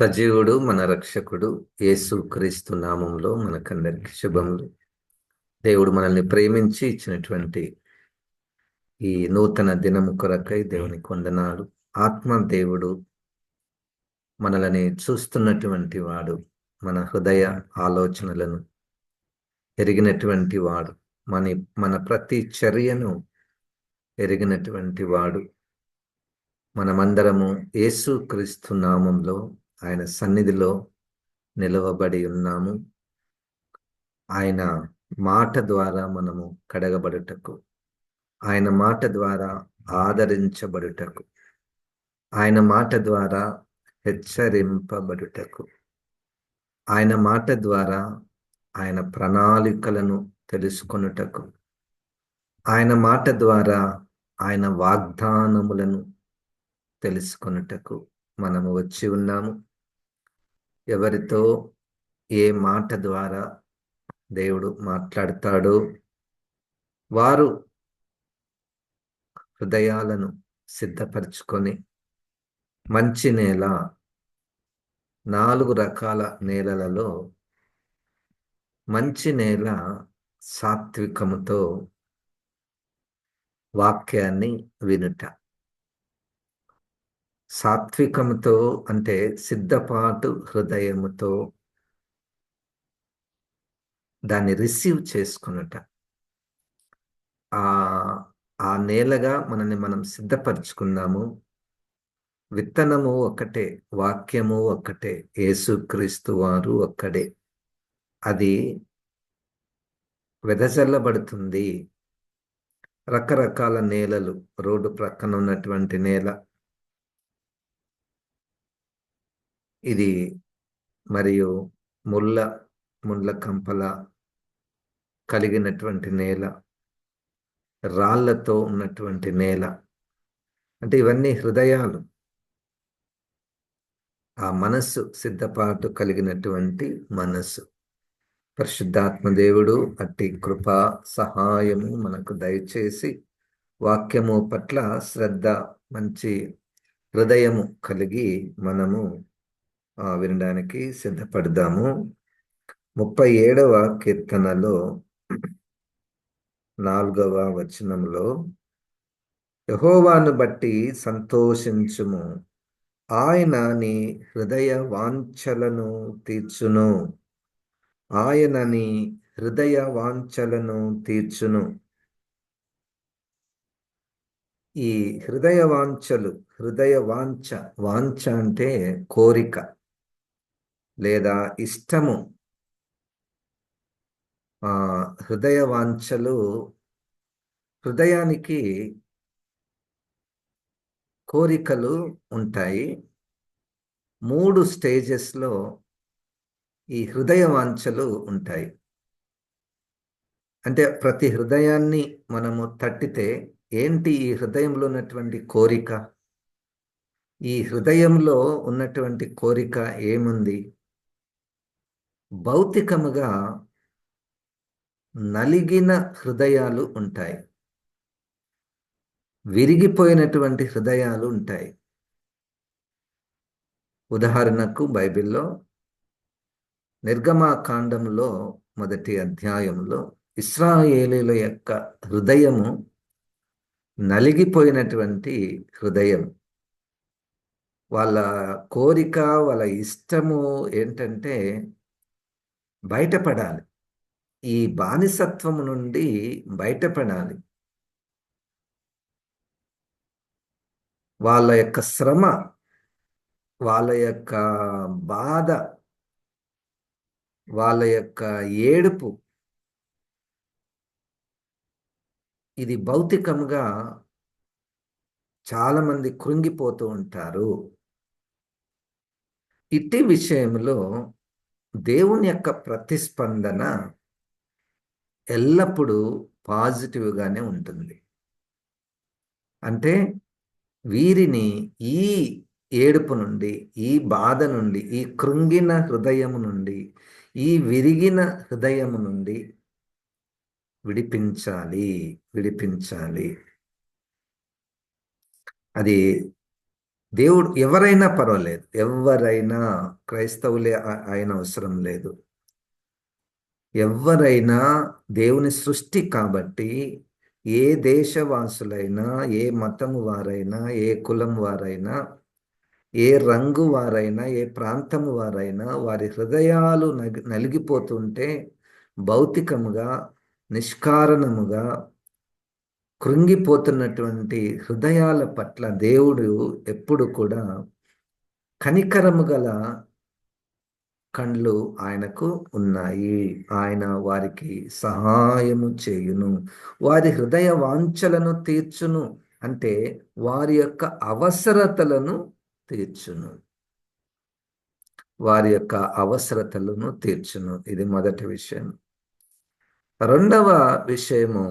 సజీవుడు మన రక్షకుడు యేసుక్రీస్తు నామంలో మనకందరికి శుభములు. దేవుడు మనల్ని ప్రేమించి ఇచ్చినటువంటి ఈ నూతన దినము కొరకై దేవునికి వందనాలు. ఆత్మ దేవుడు మనల్ని చూస్తున్నటువంటి వాడు, మన హృదయ ఆలోచనలను ఎరిగినటువంటి వాడు, మన మన ప్రతి చర్యను ఎరిగినటువంటి వాడు. మనమందరము యేసుక్రీస్తు నామంలో ఆయన సన్నిధిలో నిలవబడి ఉన్నాము. ఆయన మాట ద్వారా మనము కడగబడుటకు, ఆయన మాట ద్వారా ఆదరించబడుటకు, ఆయన మాట ద్వారా హెచ్చరింపబడుటకు, ఆయన మాట ద్వారా ఆయన ప్రణాళికలను తెలుసుకొనుటకు, ఆయన మాట ద్వారా ఆయన వాగ్దానములను తెలుసుకొనుటకు మనము వచ్చి ఉన్నాము. ఎవరితో ఏ మాట ద్వారా దేవుడు మాట్లాడతాడో వారు హృదయాలను సిద్ధపరచుకొని మంచి నేల, 4 రకాల నేలలలో మంచి నేల సాత్వికముతో వాక్యాన్ని వినుట. సాత్వికముతో అంటే సిద్ధపాటు హృదయముతో దాన్ని రిసీవ్ చేసుకునుట. ఆ ఆ నేలగా మనల్ని మనం సిద్ధపరచుకున్నాము. విత్తనము ఒక్కటే, వాక్యము ఒక్కటే, యేసుక్రీస్తు వారు ఒక్కడే. అది వెదజల్లబడుతుంది. రకరకాల నేలలు, రోడ్డు ప్రక్కన ఉన్నటువంటి నేల, ఇది మరియు ముళ్ళ కంపల కలిగినటువంటి నేల, రాళ్లతో ఉన్నటువంటి నేల, అంటే ఇవన్నీ హృదయాలు. ఆ మనస్సు, సిద్ధపాటు కలిగినటువంటి మనస్సు. పరిశుద్ధాత్మ దేవుడు అట్టి కృపా సహాయము మనకు దయచేసి వాక్యము పట్ల శ్రద్ధ, మంచి హృదయము కలిగి మనము వినడానికి సిద్ధపడదాము. 37వ కీర్తనలో 4వ వచనంలో, యెహోవాను బట్టి సంతోషించుము, ఆయన నీ హృదయ వాంఛలను తీర్చును. ఆయన నీ హృదయ వాంఛలను తీర్చును. ఈ హృదయ వాంఛలు, హృదయ వాంఛ, వాంఛ అంటే కోరిక లేదా ఇష్టము. హృదయ వాంఛలు, హృదయానికి కోరికలు ఉంటాయి. 3 స్టేజెస్లో ఈ హృదయ వాంఛలు ఉంటాయి. అంటే ప్రతి హృదయాన్ని మనము తట్టితే ఏంటి ఈ హృదయంలో ఉన్నటువంటి కోరిక? ఈ హృదయంలో ఉన్నటువంటి కోరిక ఏముంది? భౌతికముగా నలిగిన హృదయాలు ఉంటాయి, విరిగిపోయినటువంటి హృదయాలు ఉంటాయి. ఉదాహరణకు బైబిల్లో నిర్గమాకాండంలో 1వ అధ్యాయంలో ఇశ్రాయేలీయుల యొక్క హృదయము నలిగిపోయినటువంటి హృదయం. వాళ్ళ కోరిక, వాళ్ళ ఇష్టము ఏంటంటే బయటపడాలి, ఈ బానిసత్వము నుండి బయటపడాలి. వాళ్ళ యొక్క శ్రమ, వాళ్ళ యొక్క బాధ, వాళ్ళ యొక్క ఏడుపు, ఇది భౌతికంగా చాలామంది కృంగిపోతూ ఉంటారు. ఇట్టి విషయంలో దేవుని యొక్క ప్రతిస్పందన ఎల్లప్పుడూ పాజిటివ్గానే ఉంటుంది. అంటే వీరిని ఈ ఏడుపు నుండి, ఈ బాధ నుండి, ఈ కృంగిన హృదయము నుండి, ఈ విరిగిన హృదయము నుండి విడిపించాలి. అది దేవుడు ఎవరైనా పర్వాలేదు, ఎవరైనా క్రైస్తవులే అయిన అవసరం లేదు. ఎవరైనా దేవుని సృష్టి కాబట్టి, ఏ దేశవాసులైనా, ఏ మతము వారైనా, ఏ కులం వారైనా, ఏ రంగు వారైనా, ఏ ప్రాంతము వారైనా, వారి హృదయాలు నలిగిపోతుంటే భౌతికముగా, నిష్కారణముగా కృంగిపోతున్నటువంటి హృదయాల పట్ల దేవుడు ఎప్పుడు కూడా కనికరము గల కండ్లు ఆయనకు ఉన్నాయి. ఆయన వారికి సహాయము చేయును, వారి హృదయ వాంఛలను తీర్చును, అంటే వారి యొక్క అవసరతలను తీర్చును. వారి యొక్క అవసరతలను తీర్చును. ఇది మొదటి విషయం. రెండవ విషయము,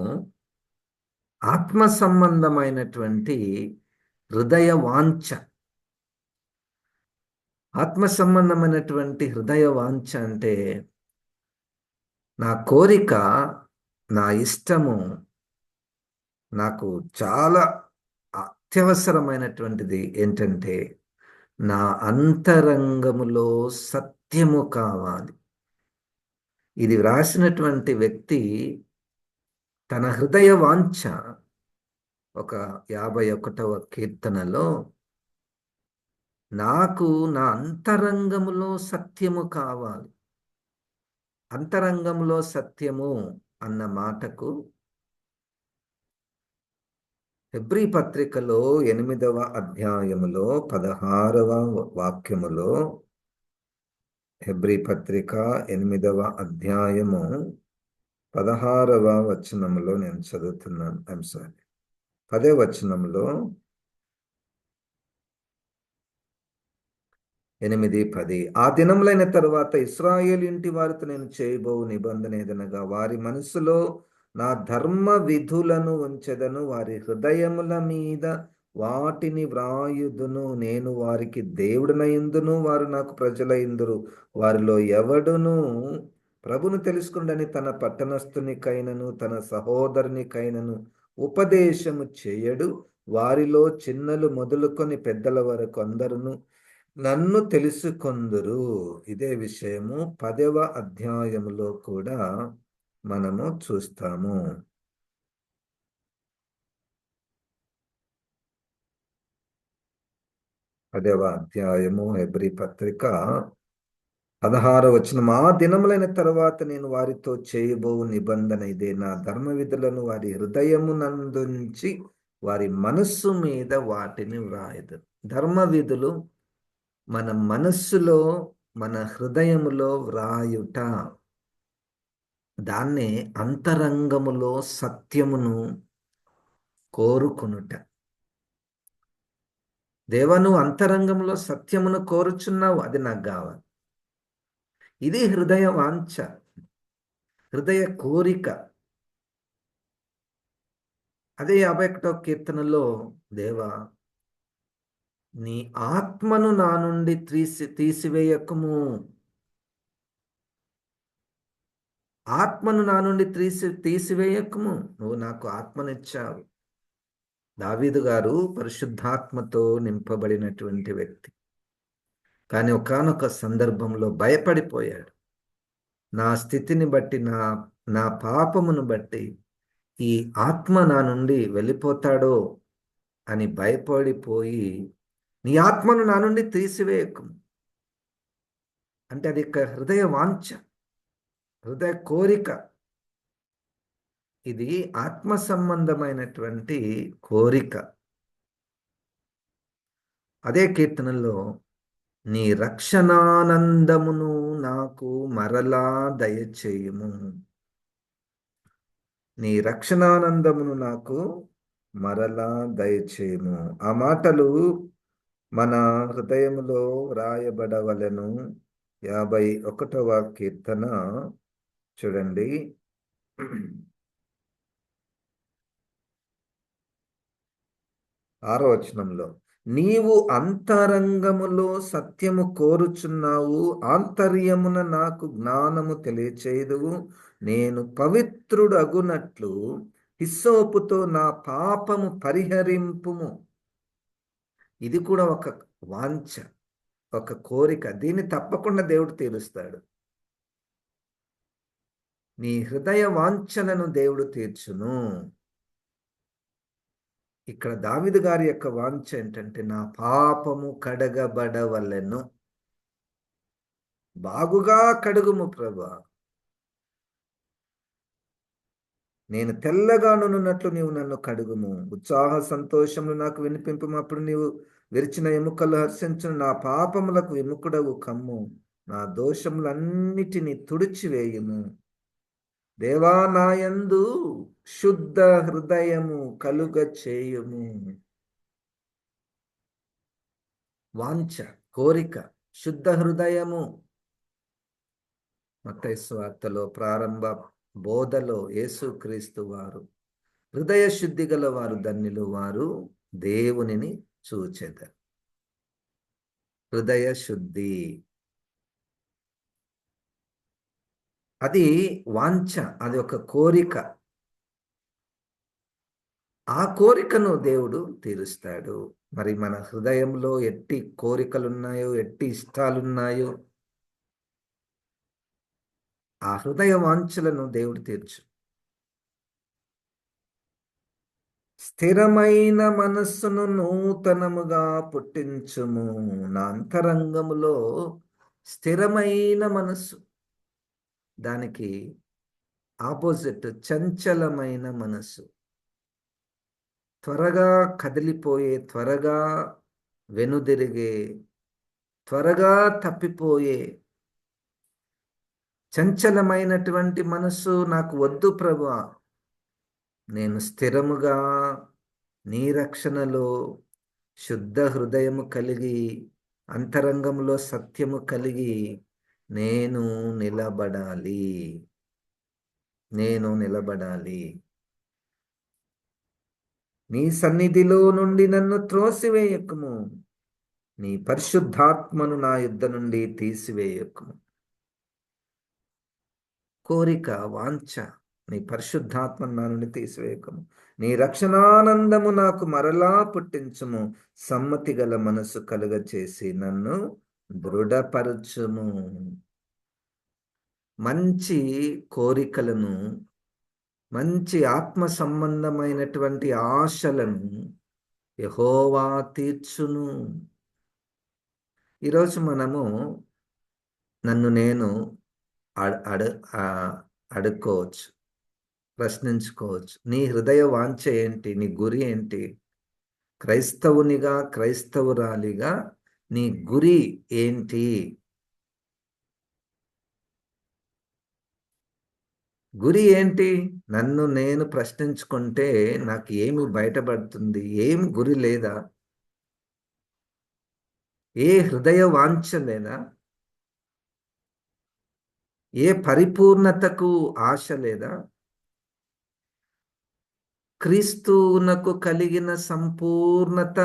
ఆత్మ సంబంధమైనటువంటి హృదయ వాంఛ. ఆత్మ సంబంధమైనటువంటి హృదయ వాంఛ అంటే, నా కోరిక, నా ఇష్టము, నాకు చాలా అత్యవసరమైనటువంటిది ఏంటంటే, నా అంతరంగములో సత్యము కావాలి. ఇది వ్రాసినటువంటి వ్యక్తి తన హృదయ వాంఛ ఒక 51వ కీర్తనలో, నాకు నా అంతరంగములో సత్యము కావాలి. అంతరంగంలో సత్యము అన్న మాటకు హెబ్రీ పత్రికలో 8వ అధ్యాయములో 16వ వాక్యములో, హెబ్రీ పత్రిక 8వ అధ్యాయము 16వ వచనములో నేను చదువుతున్నాను. ఐఎమ్ సారీ, 10వ వచనంలో, 8:10, ఆ దినములైన తరువాత ఇశ్రాయేలు ఇంటి వారితో నేను చేయబోవు నిబంధన ఏదనగా, వారి మనసులో నా ధర్మ విధులను ఉంచెదను, వారి హృదయముల మీద వాటిని వ్రాయుదును. నేను వారికి దేవుడనయుందును, వారు నాకు ప్రజలయిందురు. వారిలో ఎవడును ప్రభును తెలుసుకుండని తన పట్టణస్థునికైనను తన సహోదరునికైనను ఉపదేశము చేయడు. వారిలో చిన్నలు మొదలుకొని పెద్దల వరకు అందరును నన్ను తెలుసుకొందురు. ఇదే విషయము 10వ అధ్యాయములో కూడా మనము చూస్తాము. 10వ అధ్యాయము హెబ్రీ పత్రిక 16వ వచనం, ఆ దినములైన తర్వాత నేను వారితో చేయబోవు నిబంధన ఇదే, నా ధర్మ విధులను వారి హృదయమునందుంచి వారి మనస్సు మీద వాటిని వ్రాయదు. ధర్మ విధులు మన మనస్సులో, మన హృదయములో వ్రాయుట, దాన్నే అంతరంగములో సత్యమును కోరుకునుట. దేవా, నువ్వు అంతరంగంలో సత్యమును కోరుచున్నావు, అది నాకు కావాలి. ఇది హృదయ వాంఛ, హృదయ కోరిక. అదే 51వ కీర్తనలో, దేవా నీ ఆత్మను నా నుండి తీసివేయకము, ఆత్మను నా నుండి తీసివేయకము, నువ్వు నాకు ఆత్మనిచ్చావు. దావీదు గారు పరిశుద్ధాత్మతో నింపబడినటువంటి వ్యక్తి, కానీ ఒకానొక సందర్భంలో భయపడిపోయాడు. నా స్థితిని బట్టి, నా పాపమును బట్టి ఈ ఆత్మ నా నుండి వెళ్ళిపోతాడో అని భయపడిపోయి, నీ ఆత్మను నా నుండి తీసివేయకము అంటే అది హృదయ వాంఛ, హృదయ కోరిక. ఇది ఆత్మ సంబంధమైనటువంటి కోరిక. అదే కీర్తనలో, నీ రక్షణానందమును నాకు మరలా దయచేయుము, నీ రక్షణానందమును నాకు మరలా దయచేయుము. ఆ మాటలు మన హృదయములో వ్రాయబడవలెను. 51వ కీర్తన చూడండి, 6వ వచనంలో, నీవు అంతరంగములో సత్యము కోరుచున్నావు, ఆంతర్యమున నాకు జ్ఞానము తెలియచేయుదువు. నేను పవిత్రుడు అగునట్లు హిస్సోపుతో నా పాపము పరిహరింపుము. ఇది కూడా ఒక వాంఛ, ఒక కోరిక. దీన్ని తప్పకుండా దేవుడు తీరుస్తాడు. నీ హృదయ వాంఛలను దేవుడు తీర్చును. ఇక్కడ దావీదు గారి యొక్క వాంఛ ఏంటంటే, నా పాపము కడగబడవలెను. బాగుగా కడుగుము ప్రభా, నేను తెల్లగానున్నట్లు నీవు నన్ను కడుగుము. ఉత్సాహ సంతోషములు నాకు వినిపింపు, అప్పుడు నీవు విరిచిన ఎముకలు హర్షించును. నా పాపములకు విముకుడవు కమ్ము, నా దోషములన్నిటినీ తుడిచివేయుము. దేవా నాయందు శుద్ధ హృదయము కలుగ చేయుము. వాంఛ, కోరిక, శుద్ధ హృదయము. మత్తయి సువార్తలో ప్రారంభ బోధలో యేసుక్రీస్తు వారు, హృదయ శుద్ధి గల వారు ధన్యులు, వారు దేవునిని చూచెదరు. హృదయ శుద్ధి, అది వాంఛ, అది ఒక కోరిక. ఆ కోరికను దేవుడు తీరుస్తాడు. మరి మన హృదయంలో ఎట్టి కోరికలున్నాయో, ఎట్టి ఇష్టాలున్నాయో, ఆ హృదయ వాంఛలను దేవుడు తీర్చు. స్థిరమైన మనస్సును నూతనముగా పుట్టించుము. నా అంతరంగములో స్థిరమైన మనస్సు, దానికి ఆపోజిట్ చంచలమైన మనస్సు. త్వరగా కదిలిపోయే, త్వరగా వెనుదిరిగే, త్వరగా తప్పిపోయే చంచలమైనటువంటి మనస్సు నాకు వద్దు ప్రభువా. నేను స్థిరముగా నీ రక్షణలో శుద్ధ హృదయము కలిగి, అంతరంగంలో సత్యము కలిగి నేను నిలబడాలి. నేను నిలబడాలి. నీ సన్నిధిలో నుండి నన్ను త్రోసివేయకుము, నీ పరిశుద్ధాత్మను నా యుద్ధ నుండి తీసివేయకుము. కోరిక, వాంఛ, నీ పరిశుద్ధాత్మను నా నుండి తీసివేయకము. నీ రక్షణానందము నాకు మరలా పుట్టించుము. సమ్మతి గల మనసు కలుగ చేసి నన్ను దృఢపరచుము. మంచి కోరికలను, మంచి ఆత్మ సంబంధమైనటువంటి ఆశలను యెహోవా తీర్చును. ఈరోజు మనము నన్ను నేను అడుక్కోవచ్చు, ప్రశ్నించుకోవచ్చు. నీ హృదయ వాంఛ ఏంటి? నీ గురి ఏంటి? క్రైస్తవునిగా, క్రైస్తవురాలిగా నీ గురి ఏంటి? గురి ఏంటి? నన్ను నేను ప్రశ్నించుకుంటే నాకు ఏమి బయటపడుతుంది? ఏమి గురి లేదా? ఏ హృదయ వాంఛ లేదా? ఏ పరిపూర్ణతకు ఆశ లేదా? క్రీస్తునకు కలిగిన సంపూర్ణత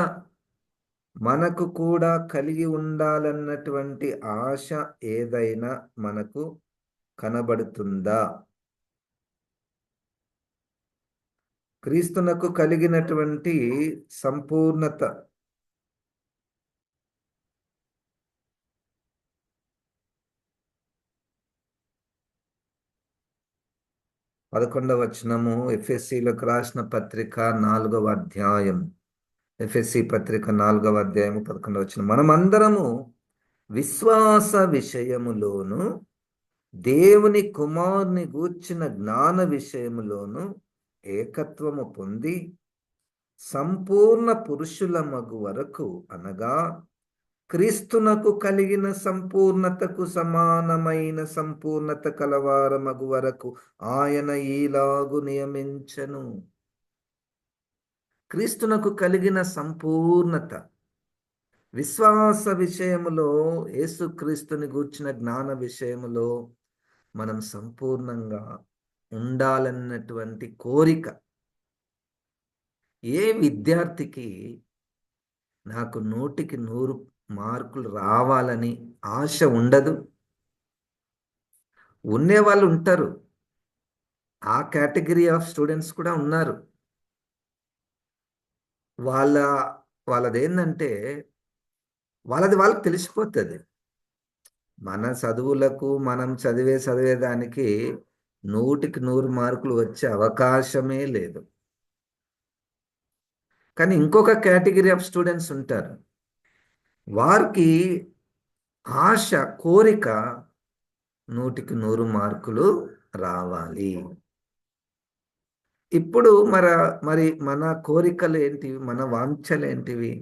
మనకు కూడా కలిగి ఉండాలన్నటువంటి ఆశ ఏదైనా మనకు కనబడుతుందా? క్రీస్తునకు కలిగినటువంటి సంపూర్ణత, పదకొండవ వచనము, ఎఫెసీలకు రాసిన పత్రిక 4వ అధ్యాయం. ఎఫెసీ పత్రిక 4వ అధ్యాయము 11వ వచనం. మనమందరము విశ్వాస విషయములోను దేవుని కుమారుని గూర్చిన జ్ఞాన విషయములోను ఏకత్వము పొంది సంపూర్ణ పురుషుల మగు వరకు, అనగా క్రీస్తునకు కలిగిన సంపూర్ణతకు సమానమైన సంపూర్ణత కలవారమగు వరకు ఆయన ఈలాగు నియమించెను. క్రీస్తునకు కలిగిన సంపూర్ణత, విశ్వాస విషయములో, యేసుక్రీస్తుని గూర్చిన జ్ఞాన విషయములో మనం సంపూర్ణంగా ఉండాలన్నటువంటి కోరిక. ఏ విద్యార్థికి నాకు 100కి 100 మార్కులు రావాలని ఆశ ఉండదు? ఉండేవాళ్ళు ఉంటారు, ఆ కేటగిరీ ఆఫ్ స్టూడెంట్స్ కూడా ఉన్నారు. వాళ్ళ వాళ్ళది ఏంటంటే వాళ్ళది వాళ్ళకి తెలిసిపోతుంది. మన చదువులకు మనం చదివేదానికి 100కి 100 మార్కులు వచ్చే అవకాశమే లేదు. కానీ ఇంకొక కేటగిరీ ఆఫ్ స్టూడెంట్స్ ఉంటారు. వారికి ఆశ, కోరిక 100కి 100 మార్కులు రావాలి. ఇప్పుడు మరి మన కోరికలు ఏంటివి? మన వాంఛలు ఏంటివి?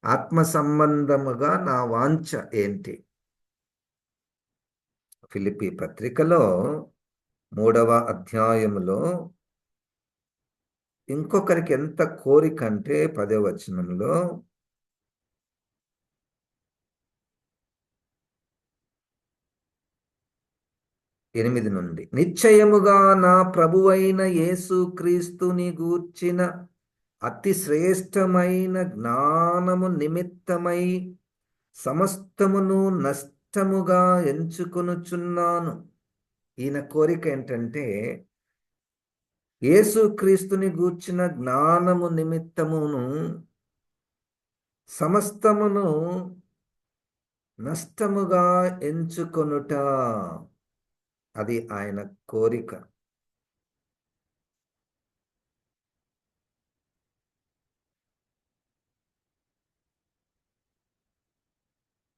ఆత్మ సంబంధముగా నా వాంఛ ఏంటి? ఫిలిప్పీ పత్రికలో 3వ అధ్యాయములో ఇంకొకరికి ఎంత కోరిక అంటే 10వ వచనంలో, 8 నుండి, నిశ్చయముగా నా ప్రభువైన యేసు క్రీస్తుని గూర్చిన అతి శ్రేష్టమైన జ్ఞానము నిమిత్తమై సమస్తమును నష్టముగా ఎంచుకొనుచున్నాను. ఈయన కోరిక ఏంటంటే యేసుక్రీస్తుని గూర్చిన జ్ఞానము నిమిత్తమును సమస్తమును నష్టముగా ఎంచుకొనుట. అది ఆయన కోరిక.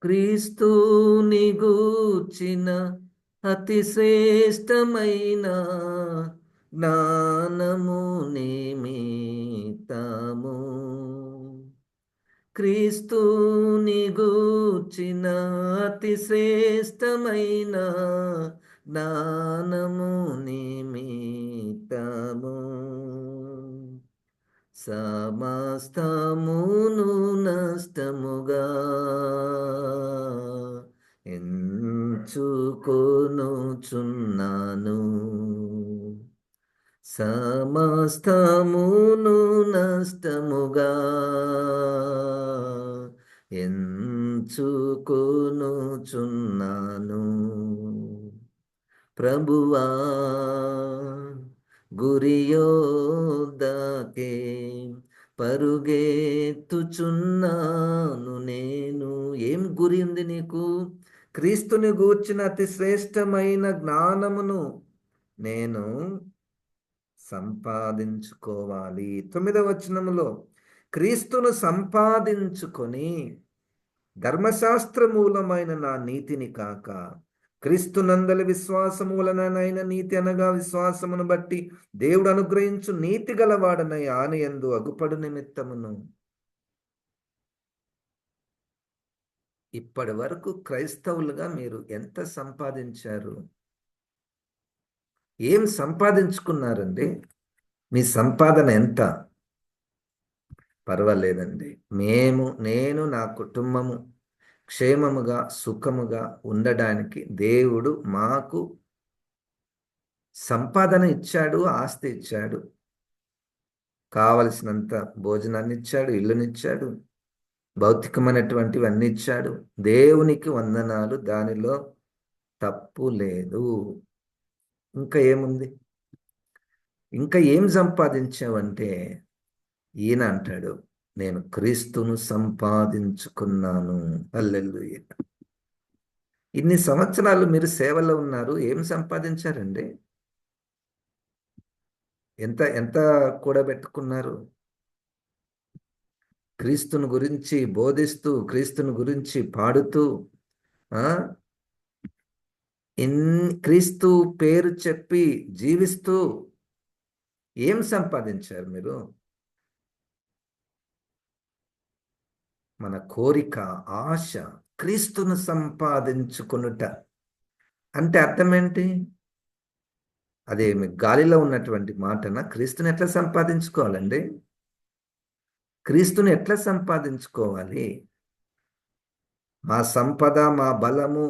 క్రీస్తుని గూర్చిన అతి శ్రేష్టమైన జ్ఞానము నిమిత్తము, క్రీస్తుని గూర్చిన అతి శ్రేష్టమైన జ్ఞానము నిమిత్తము సమస్తమును నష్టముగా ఎంచుకొనుచున్నాను. సమస్తమును నష్టముగా ఎంచుకొనుచున్నాను. ప్రభువా గురియోద్దాకే పరుగెత్తుచున్నాను నేను. ఏం గురి ఉంది నీకు? క్రీస్తుని గూర్చిన అతి శ్రేష్టమైన జ్ఞానమును నేను సంపాదించుకోవాలి. 9వ వచనములో, క్రీస్తును సంపాదించుకొని ధర్మశాస్త్ర మూలమైన నా నీతిని కాక క్రీస్తునందలి విశ్వాసము వలననైన నీతి అనగా విశ్వాసమును బట్టి దేవుడు అనుగ్రహించు నీతి గలవాడనై ఆనయందు అగుపడు నిమిత్తమును. ఇప్పటి వరకు క్రైస్తవులుగా మీరు ఎంత సంపాదించారు? ఏం సంపాదించుకున్నారండి? మీ సంపాదన ఎంత? పర్వాలేదండి, నేను నా కుటుంబము క్షేమముగా సుఖముగా ఉండడానికి దేవుడు మాకు సంపాదన ఇచ్చాడు, ఆస్తి ఇచ్చాడు, కావలసినంత భోజనాన్ని ఇచ్చాడు, ఇల్లునిచ్చాడు, భౌతికమైనటువంటివన్నీ ఇచ్చాడు. దేవునికి వందనాలు, దానిలో తప్పు లేదు. ఇంకా ఏముంది? ఇంకా ఏం సంపాదించావంటే ఈయన అంటాడు, నేను క్రీస్తును సంపాదించుకున్నాను. హల్లెలూయా. ఇన్ని సంవత్సరాలు మీరు సేవలో ఉన్నారు, ఏం సంపాదించారండి? ఎంత ఎంత కూడబెట్టుకున్నారు? క్రీస్తుని గురించి బోధిస్తూ, క్రీస్తుని గురించి పాడుతూ, క్రీస్తు పేరు చెప్పి జీవిస్తూ ఏం సంపాదించారు మీరు? మన కోరిక, ఆశ క్రీస్తును సంపాదించుకొనుట అంటే అర్థం ఏంటి? అదే గాలిలో ఉన్నటువంటి మాటన? క్రీస్తుని ఎట్లా సంపాదించుకోవాలండి? క్రీస్తుని ఎట్లా సంపాదించుకోవాలి? మా సంపద, మా బలము,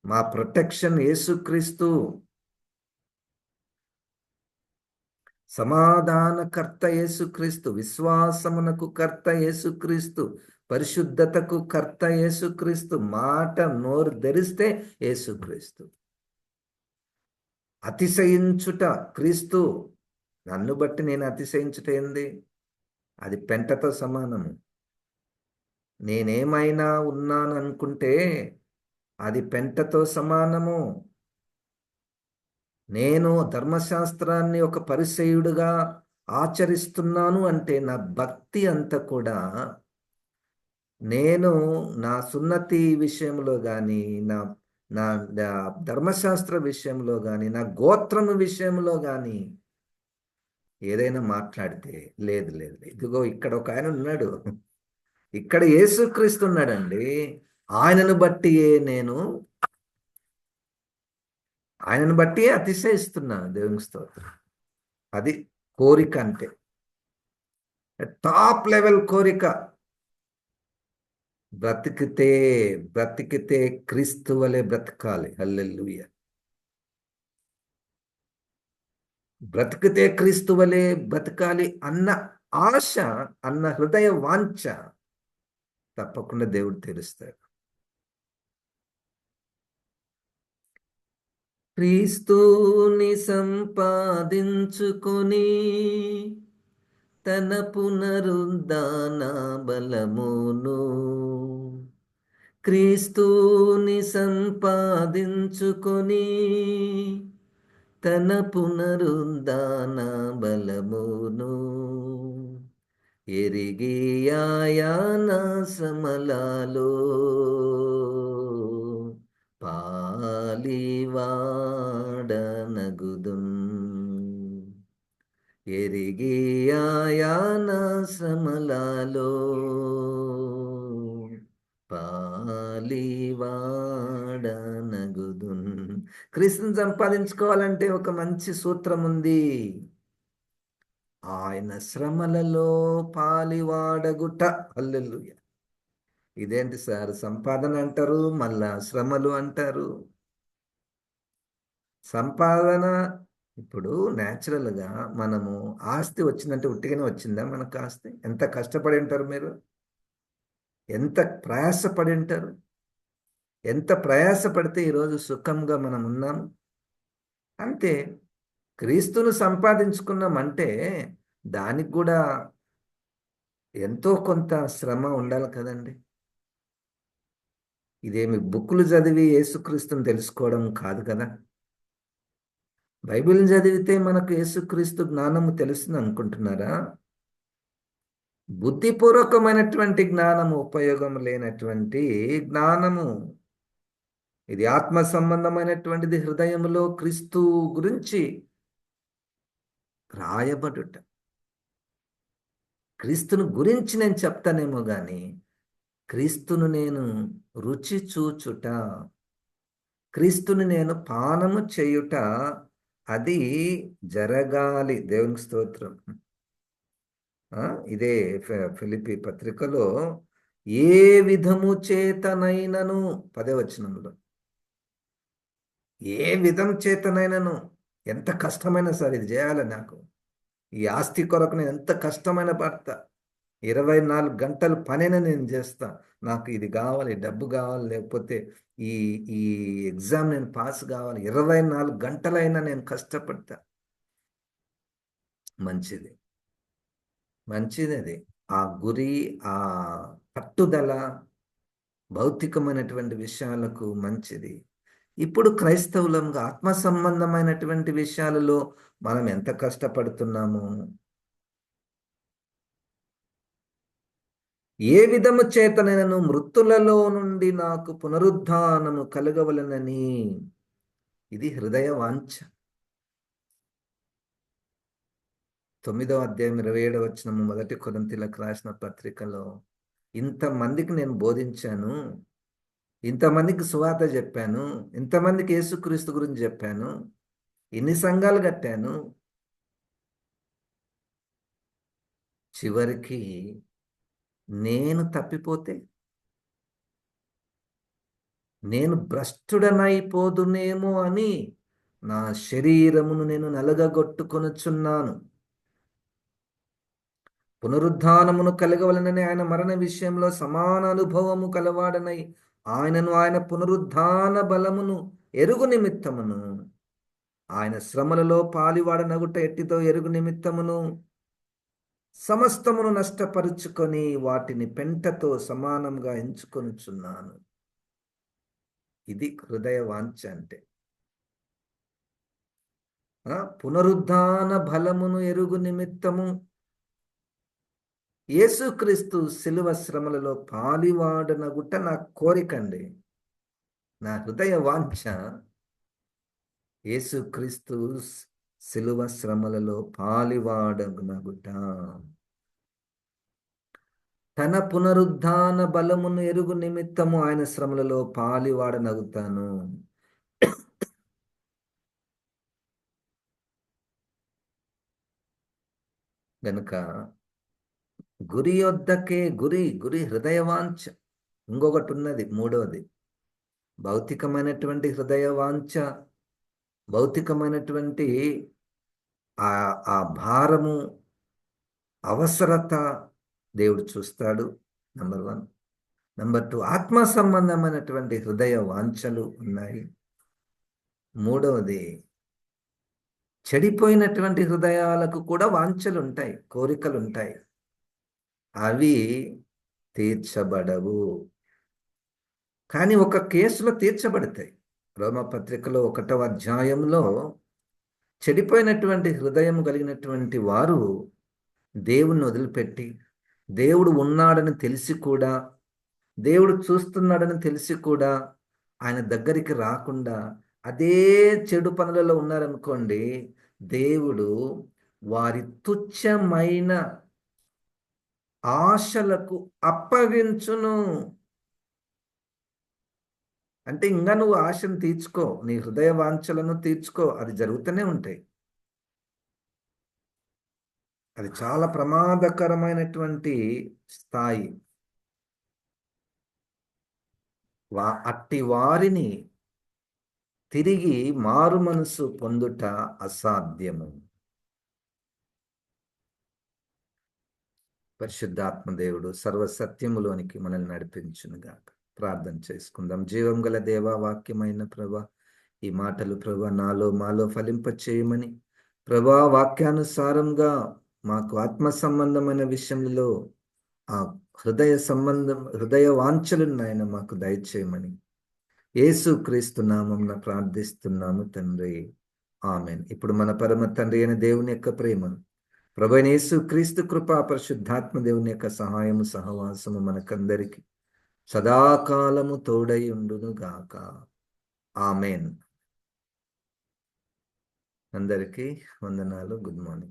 మా ప్రొటెక్షన్ యేసుక్రీస్తు. సమాధానకర్త యేసుక్రీస్తు, విశ్వాసమునకు కర్త యేసుక్రీస్తు, పరిశుద్ధతకు కర్త యేసుక్రీస్తు. మాట నోరు ధరిస్తే యేసుక్రీస్తు. అతిశయించుట క్రీస్తు. నన్ను బట్టి నేను అతిశయించుట ఏంది? అది పెంటతో సమానము. నేనేమైనా ఉన్నాను అనుకుంటే అది పెంటతో సమానము. నేను ధర్మశాస్త్రాన్ని ఒక పరిసయ్యుడుగా ఆచరిస్తున్నాను అంటే నా భక్తి అంతా కూడా నేను నా సున్నతి విషయంలో కానీ నా నా నా ధర్మశాస్త్ర విషయంలో కానీ నా గోత్రము విషయంలో కానీ ఏదైనా మాట్లాడితే లేదు లేదు లేదు. ఇదిగో ఇక్కడ ఒక ఆయన ఉన్నాడు, ఇక్కడ యేసుక్రీస్తు ఉన్నాడండి. ఆయనను బట్టి నేను ఆయనను బట్టి అతిశయిస్తున్నాను. దేవుని స్తోత్రం. అది కోరిక అంటే టాప్ లెవెల్ కోరిక. బ్రతికితే బ్రతికితే క్రీస్తు వలె బ్రతకాలి. హల్లెలూయా. బ్రతికితే క్రీస్తు వలె బ్రతకాలి అన్న ఆశ, అన్న హృదయ వాంఛ తప్పకుండా దేవుడు తీరుస్తాడు. క్రీస్తుని సంపాదించుకొని తన పునరుద్ధాన బలమును, క్రీస్తుని సంపాదించుకొని తన పునరుద్ధాన బలమును ఎరిగి ఆయన శ్రమలలో పాలివాడనగుదున్. ఎరిగి ఆయన శ్రమలలో పాలివాడనగుదున్. క్రీస్తుని సంపాదించుకోవాలంటే ఒక మంచి సూత్రం ఉంది. ఆయన శ్రమలలో పాలివాడగుట. హల్లెలూయా. ఇదేంటి సార్, సంపాదన అంటారు మళ్ళా శ్రమలు అంటారు. సంపాదన ఇప్పుడు న్యాచురల్గా మనము ఆస్తి వచ్చిందంటే ఉట్టిగానే వచ్చిందా మనకు ఆస్తి? ఎంత కష్టపడి ఉంటారు మీరు, ఎంత ప్రయాసపడి ఉంటారు, ఎంత ప్రయాసపడితే ఈరోజు సుఖంగా మనం ఉన్నాము. అంతే, క్రీస్తును సంపాదించుకున్నామంటే దానికి కూడా ఎంతో కొంత శ్రమ ఉండాలి కదండి. ఇదేమి బుక్కులు చదివి యేసుక్రీస్తుని తెలుసుకోవడం కాదు కదా. బైబిల్ చదివితే మనకు యేసుక్రీస్తు జ్ఞానము తెలుస్తుంది అనుకుంటున్నారా? బుద్ధిపూర్వకమైనటువంటి జ్ఞానము, ఉపయోగం లేనటువంటి జ్ఞానము. ఇది ఆత్మ సంబంధమైనటువంటిది. హృదయములో క్రీస్తు గురించి రాయబడుట. క్రీస్తును గురించి నేను చెప్తానేమో కానీ క్రీస్తును నేను రుచి చూచుట, క్రీస్తుని నేను పానము చేయుట, అది జరగాలి. దేవునికి స్తోత్రం. ఇదే ఫిలిప్పీ పత్రికలో ఏ విధము చేతనైనను 10వ వచనంలో, ఏ విధం చేతనైనను, ఎంత కష్టమైనా సరే ఇది చేయాలి. నాకు ఈ ఆస్తి కొరకు నేను ఎంత కష్టమైన పడతా, 24 గంటలు పనైనా నేను చేస్తా. నాకు ఇది కావాలి, డబ్బు కావాలి, లేకపోతే ఈ ఈ ఎగ్జామ్ నేను పాస్ కావాలి, 24 గంటలైనా నేను కష్టపడతా. మంచిది, మంచిది. అది ఆ గురి, ఆ పట్టుదల భౌతికమైనటువంటి విషయాలకు మంచిది. ఇప్పుడు క్రైస్తవులంగా ఆత్మ సంబంధమైనటువంటి విషయాలలో మనం ఎంత కష్టపడుతున్నాము. ఏ విధము చేతనైనను మృతులలో నుండి నాకు పునరుద్ధానము కలగవలనని, ఇది హృదయ వాంఛ. 9వ అధ్యాయం 27వ వచనము, 1 కొరింథీయులకు రాసిన పత్రికలో, ఇంతమందికి నేను బోధించాను, ఇంతమందికి సువార్త చెప్పాను, ఇంతమందికి యేసుక్రీస్తు గురించి చెప్పాను, ఇన్ని సంఘాలు కట్టాను, చివరికి నేను తప్పిపోతే, నేను భ్రష్టుడనైపోదునేమో అని నా శరీరమును నేను నలగగొట్టుకొనుచున్నాను. పునరుద్ధానమును కలగవలనని ఆయన మరణ విషయంలో సమాన అనుభవము కలవాడనై ఆయనను, ఆయన పునరుద్ధాన బలమును ఎరుగు నిమిత్తమును, ఆయన శ్రమలలో పాలివాడనగుట ఎట్టితో ఎరుగు నిమిత్తమును సమస్తమును నష్టపరుచుకొని వాటిని పెంటతో సమానంగా ఎంచుకొనుచున్నాను. ఇది హృదయ వాంఛ అంటే. పునరుద్ధాన బలమును ఎరుగు నిమిత్తము యేసుక్రీస్తు శిలువ శ్రమలలో పాలివాడనగుట నా కోరికండి. నా హృదయ వాంఛ యేసుక్రీస్తు శిలువ శ్రమలలో పాలివాడనగుట. తన పునరుద్ధాన బలమును ఎరుగు నిమిత్తము ఆయన శ్రమలలో పాలివాడనగుతాను. గనుక గురి వద్దకే గురి హృదయవాంఛ. ఇంకొకటి ఉన్నది, మూడవది భౌతికమైనటువంటి హృదయవాంఛ, భౌతికమైనటువంటి ఆ భారము, అవసరత దేవుడు చూస్తాడు. నంబర్ 1. నంబర్ 2, ఆత్మ సంబంధమైనటువంటి హృదయ వాంఛలు ఉన్నాయి. మూడవది, చెడిపోయినటువంటి హృదయాలకు కూడా వాంఛలు ఉంటాయి, కోరికలు ఉంటాయి. అవి తీర్చబడవు. కానీ ఒక కేసులో తీర్చబడతాయి. రోమపత్రికలో 1వ అధ్యాయంలో చెడిపోయినటువంటి హృదయం కలిగినటువంటి వారు దేవుణ్ణి వదిలిపెట్టి, దేవుడు ఉన్నాడని తెలిసి కూడా, దేవుడు చూస్తున్నాడని తెలిసి కూడా ఆయన దగ్గరికి రాకుండా అదే చెడు పనులలో ఉన్నారనుకోండి, దేవుడు వారి తుచ్చమైన ఆశలకు అప్పగించును. అంటే ఇంకా నువ్వు ఆశను తీర్చుకో, నీ హృదయ వాంఛలను తీర్చుకో, అది జరుగుతూనే ఉంటాయి. అది చాలా ప్రమాదకరమైనటువంటి స్థాయి. అట్టి వారిని తిరిగి మారు మనసు పొందుట అసాధ్యము. పరిశుద్ధాత్మ దేవుడు సర్వసత్యములోనికి మనల్ని నడిపించునుగాక. ప్రార్థన చేసుకుందాం. జీవం గల దేవా, వాక్యమైన ప్రభా, ఈ మాటలు ప్రభా నాలో మాలో ఫలింప చేయమని, ప్రభా వాక్యానుసారంగా మాకు ఆత్మ సంబంధమైన విషయంలో ఆ హృదయ వాంఛలను నాయన మాకు దయచేయమని యేసుక్రీస్తు నామమున ప్రార్థిస్తున్నాము తండ్రి. ఆమేన్. ఇప్పుడు మన పరమ తండ్రి అయిన దేవుని యొక్క ప్రేమను, ప్రభువైన యేసుక్రీస్తు కృపా, పరిశుద్ధాత్మ దేవుని యొక్క సహాయము సహవాసము మనకందరికి సదాకాలము తోడై ఉండును గాక. ఆమేన్. అందరికీ వందనాలు. Good morning.